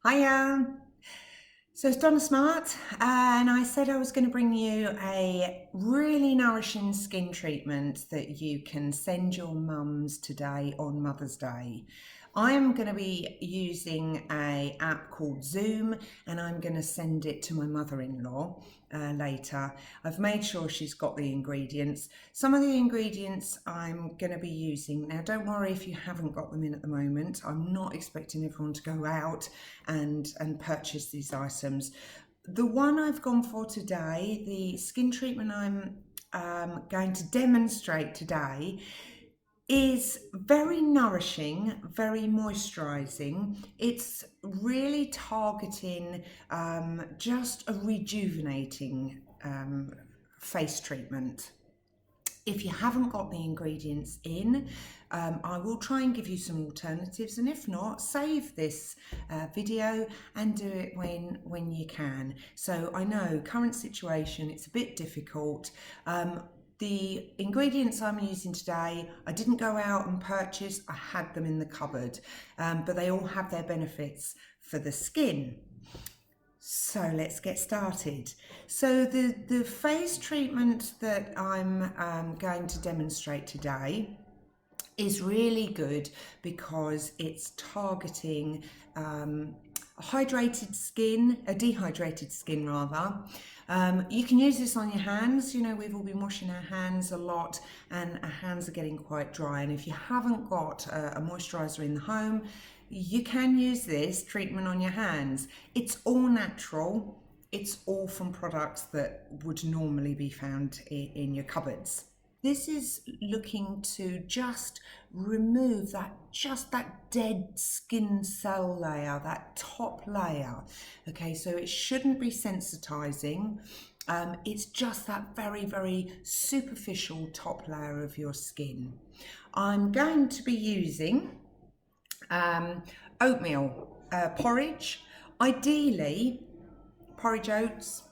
Hiya. So it's Donna Smart, and I said I was going to bring you a really nourishing skin treatment that you can send your mums today on Mother's Day. I'm going to be using an app called Zoom, and I'm going to send it to my mother-in-law later. I've made sure she's got the ingredients. Some of the ingredients I'm going to be using. Now, don't worry if you haven't got them in at the moment. I'm not expecting everyone to go out and purchase these items. The one I've gone for today, the skin treatment I'm going to demonstrate today, is very nourishing, very moisturizing. It's really targeting just a rejuvenating face treatment. If you haven't got the ingredients in, I will try and give you some alternatives, and if not, save this video and do it when you can. So I know current situation, it's a bit difficult. The ingredients I'm using today, I didn't go out and purchase, I had them in the cupboard, but they all have their benefits for the skin. So let's get started. So the face treatment that I'm going to demonstrate today is really good because it's targeting hydrated skin, a dehydrated skin rather. You can use this on your hands. You know, we've all been washing our hands a lot and our hands are getting quite dry. And if you haven't got a moisturiser in the home, you can use this treatment on your hands. It's all natural. It's all from products that would normally be found in your cupboards. This is looking to just remove that dead skin cell layer, that top layer. Okay, so it shouldn't be sensitizing. It's just that very, very superficial top layer of your skin. I'm going to be using oatmeal porridge, ideally porridge oats.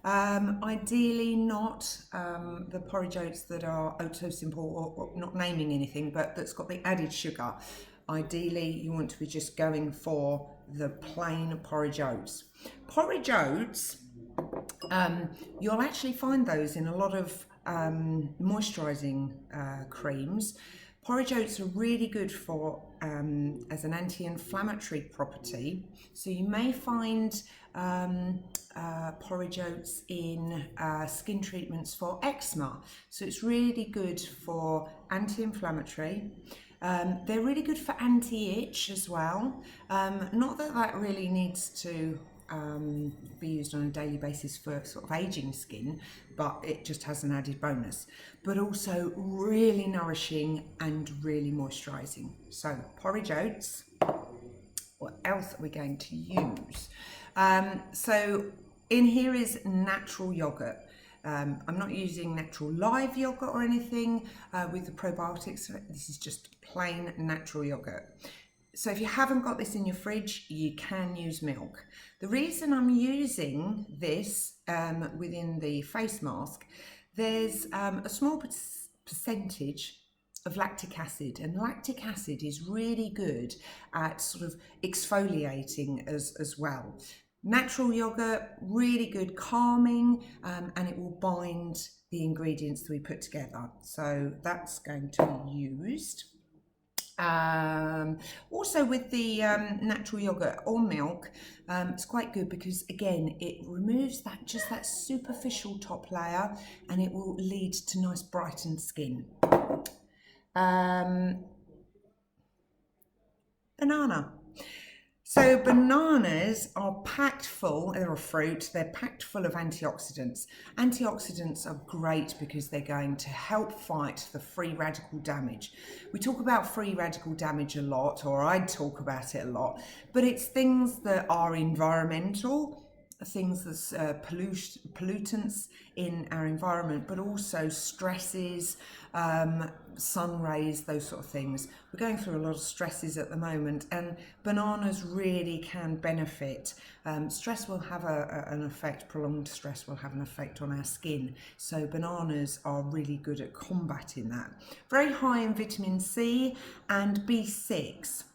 Ideally not the porridge oats that are oh so simple, or not naming anything, but that's got the added sugar. Ideally you want to be just going for the plain porridge oats. Porridge oats, you'll actually find those in a lot of moisturising creams. Porridge oats are really good for as an anti-inflammatory property. So you may find porridge oats in skin treatments for eczema. So it's really good for anti-inflammatory. They're really good for anti-itch as well. Not that that really needs to be used on a daily basis for sort of aging skin, but it just has an added bonus. But also really nourishing and really moisturising. So porridge oats. What else are we going to use? So in here is natural yogurt. I'm not using natural live yogurt or anything with the probiotics. This is just plain natural yogurt. So if you haven't got this in your fridge, you can use milk. The reason I'm using this within the face mask, there's a small percentage of lactic acid, and lactic acid is really good at sort of exfoliating as well. Natural yogurt, really good calming, and it will bind the ingredients that we put together. So that's going to be used. Also with the natural yogurt or milk, it's quite good because again it removes that superficial top layer, and it will lead to nice brightened skin. Banana. So bananas are packed full, they're a fruit, they're packed full of antioxidants. Antioxidants are great because they're going to help fight the free radical damage. We talk about free radical damage a lot, or I talk about it a lot, but it's things that are environmental, things that's pollutants in our environment, but also stresses, sun rays, those sort of things. We're going through a lot of stresses at the moment, and bananas really can benefit. Stress will have an effect, prolonged stress will have an effect on our skin. So bananas are really good at combating that. Very high in vitamin C and B6.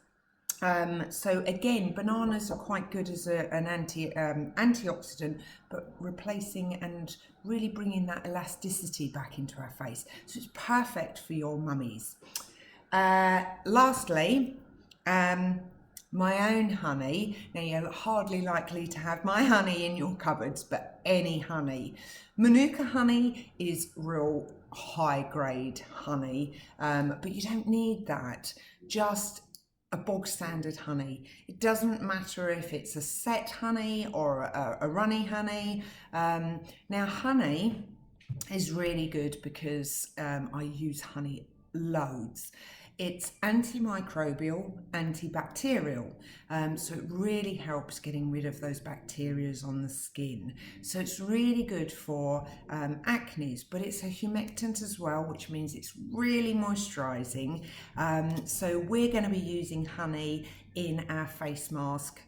So again, bananas are quite good as an antioxidant, but replacing and really bringing that elasticity back into our face. So it's perfect for your mummies. Lastly, my own honey. Now, you're hardly likely to have my honey in your cupboards, but any honey. Manuka honey is real high grade honey, but you don't need that. Just a bog standard honey. It doesn't matter if it's a set honey or a runny honey. Now, honey is really good because I use honey loads. It's antimicrobial, antibacterial, so it really helps getting rid of those bacteria on the skin. So it's really good for acne, but it's a humectant as well, which means it's really moisturising. So we're going to be using honey in our face mask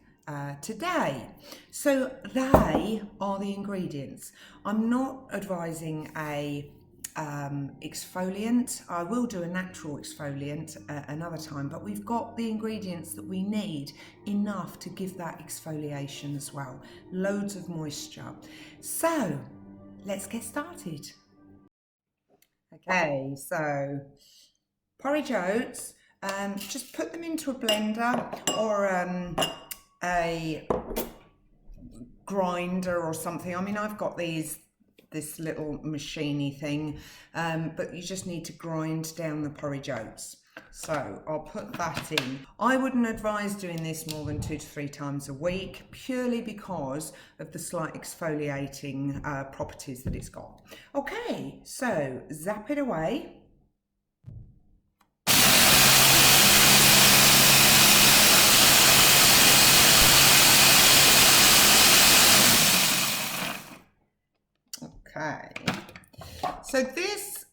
today. So they are the ingredients. I'm not advising a exfoliant. I will do a natural exfoliant another time, but we've got the ingredients that we need enough to give that exfoliation as well. Loads of moisture. So let's get started. Okay, so porridge oats, just put them into a blender or a grinder or something. I mean, I've got this little machiney thing, but you just need to grind down the porridge oats. So I'll put that in. I wouldn't advise doing this more than 2 to 3 times a week, purely because of the slight exfoliating properties that it's got. Okay, so zap it away. Okay, so this,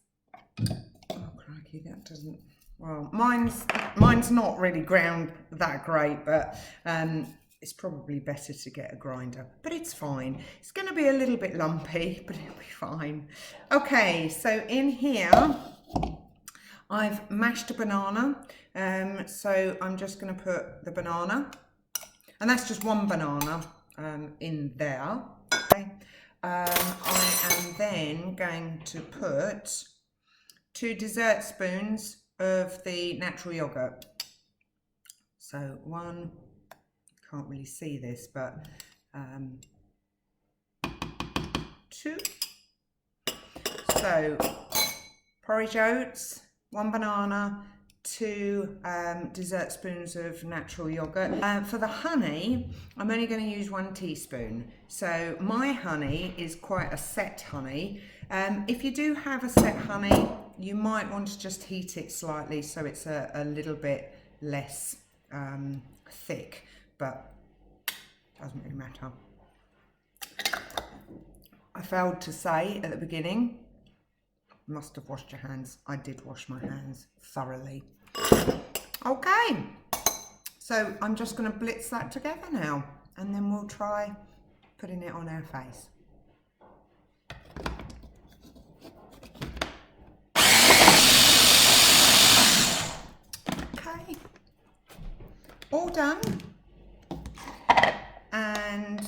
oh crikey, that doesn't, well, mine's not really ground that great, but it's probably better to get a grinder, but it's fine. It's going to be a little bit lumpy, but it'll be fine. Okay, so in here, I've mashed a banana, so I'm just going to put the banana, and that's just one banana in there, okay. I am then going to put 2 dessert spoons of the natural yogurt. So one, can't really see this, but 2. So porridge oats, 1 banana, 2 dessert spoons of natural yogurt. For the honey, I'm only going to use 1 teaspoon. So my honey is quite a set honey. If you do have a set honey, you might want to just heat it slightly so it's a little bit less thick, but doesn't really matter. I failed to say at the beginning, must have washed your hands. I did wash my hands thoroughly. Okay, so I'm just going to blitz that together now, and then we'll try putting it on our face. Okay, all done. And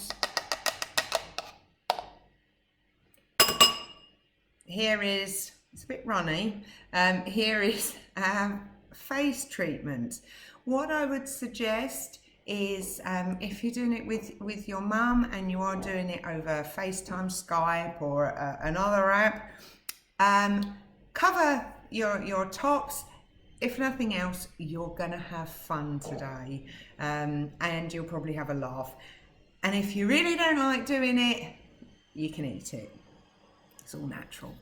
here is, it's a bit runny, here is our face treatment. What I would suggest is if you're doing it with your mum and you are doing it over FaceTime, Skype or another app, cover your tops. If nothing else, you're gonna have fun today, and you'll probably have a laugh. And if you really don't like doing it, you can eat it. It's all natural.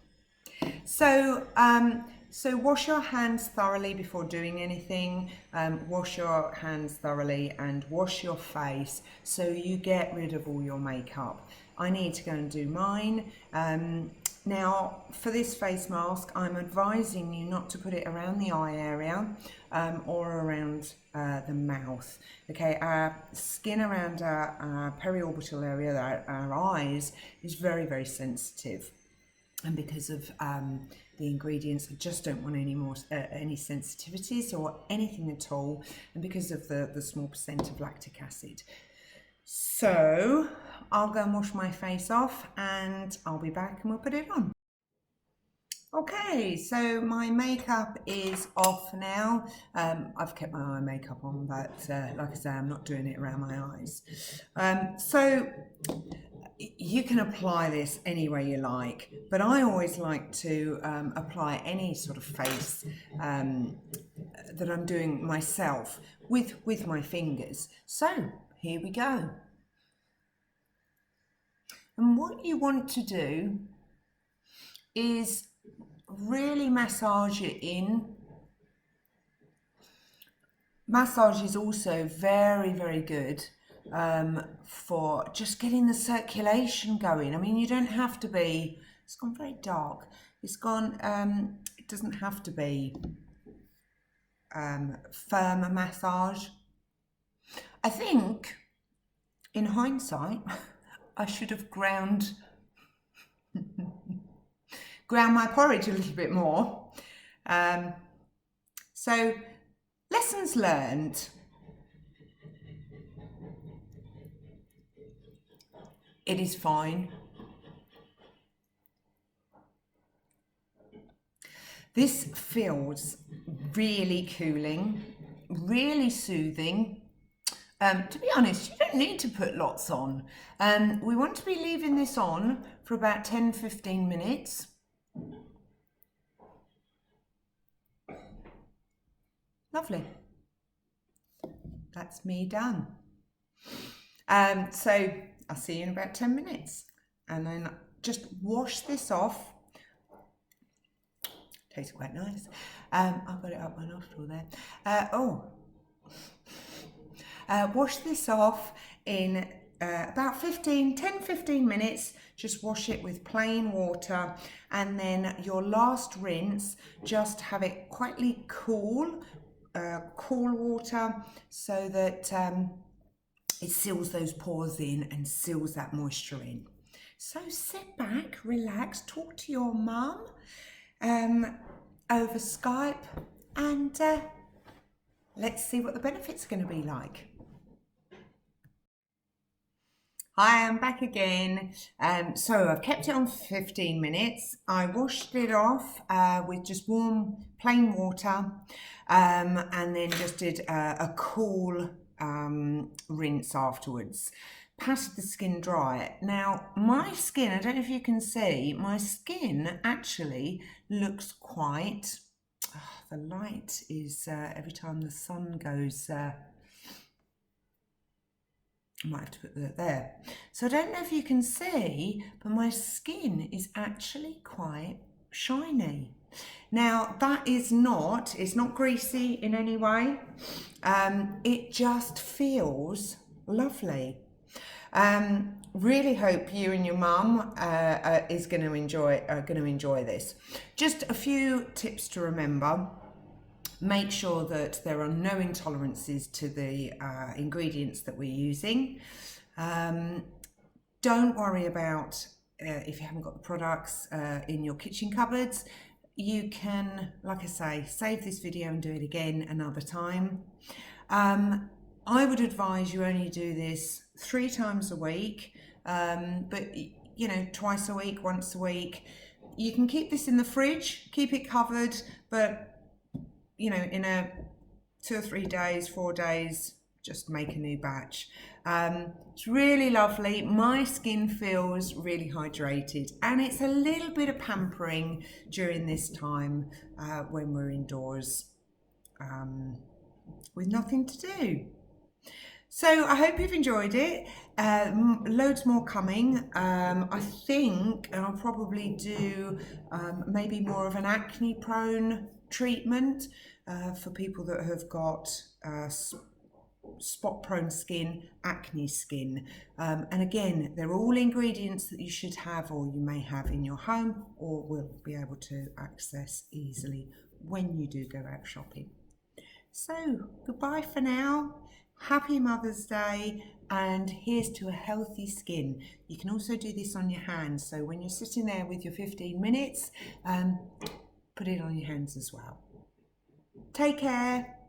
So, so wash your hands thoroughly before doing anything. Wash your hands thoroughly and wash your face so you get rid of all your makeup. I need to go and do mine. Now, for this face mask, I'm advising you not to put it around the eye area or around the mouth. Okay, our skin around our periorbital area, our eyes, is very, very sensitive. And because of the ingredients. I just don't want any more any sensitivities or anything at all, and because of the small percent of lactic acid. So I'll go and wash my face off and I'll be back and we'll put it on. Okay, so my makeup is off now. I've kept my eye makeup on, but like I say, I'm not doing it around my eyes. So you can apply this any way you like, but I always like to apply any sort of face that I'm doing myself with my fingers. So here we go. And what you want to do is really massage it in. Massage is also very, very good for just getting the circulation going. I mean, you don't have to be, it's gone very dark. It's gone, it doesn't have to be firm massage. I think, in hindsight, I should have ground my porridge a little bit more. So, lessons learned. It is fine. This feels really cooling, really soothing. To be honest, you don't need to put lots on. We want to be leaving this on for about 10-15 minutes. Lovely. That's me done. So I'll see you in about 10 minutes. And then just wash this off. Tastes quite nice. I've got it up my nostril there. Wash this off in about 10-15 minutes. Just wash it with plain water, and then your last rinse, just have it quietly cool water, so that it seals those pores in and seals that moisture in. So sit back, relax, talk to your mum over Skype, and let's see what the benefits are going to be like. Hi, I'm back again. So I've kept it on for 15 minutes. I washed it off with just warm, plain water, and then just did a cool rinse afterwards. Patted the skin dry. Now, my skin, I don't know if you can see, my skin actually looks quite, the light is, every time the sun goes, I might have to put that there. So I don't know if you can see, but my skin is actually quite shiny. Now that is not, it's not greasy in any way. It just feels lovely. Really hope you and your mum are going to enjoy this. Just a few tips to remember. Make sure that there are no intolerances to the ingredients that we're using. Don't worry about if you haven't got the products in your kitchen cupboards. You can, like I say, save this video and do it again another time. I would advise you only do this 3 times a week, but you know, twice a week, once a week. You can keep this in the fridge, keep it covered, but you know, in 2 or 3 days, 4 days, just make a new batch. It's really lovely. My skin feels really hydrated, and it's a little bit of pampering during this time when we're indoors with nothing to do. So I hope you've enjoyed it. Loads more coming. I think I'll probably do maybe more of an acne prone treatment for people that have got spot prone skin, acne skin. And again, they're all ingredients that you should have, or you may have in your home, or will be able to access easily when you do go out shopping. So goodbye for now. Happy Mother's Day, and here's to a healthy skin. You can also do this on your hands. So when you're sitting there with your 15 minutes, put it on your hands as well. Take care.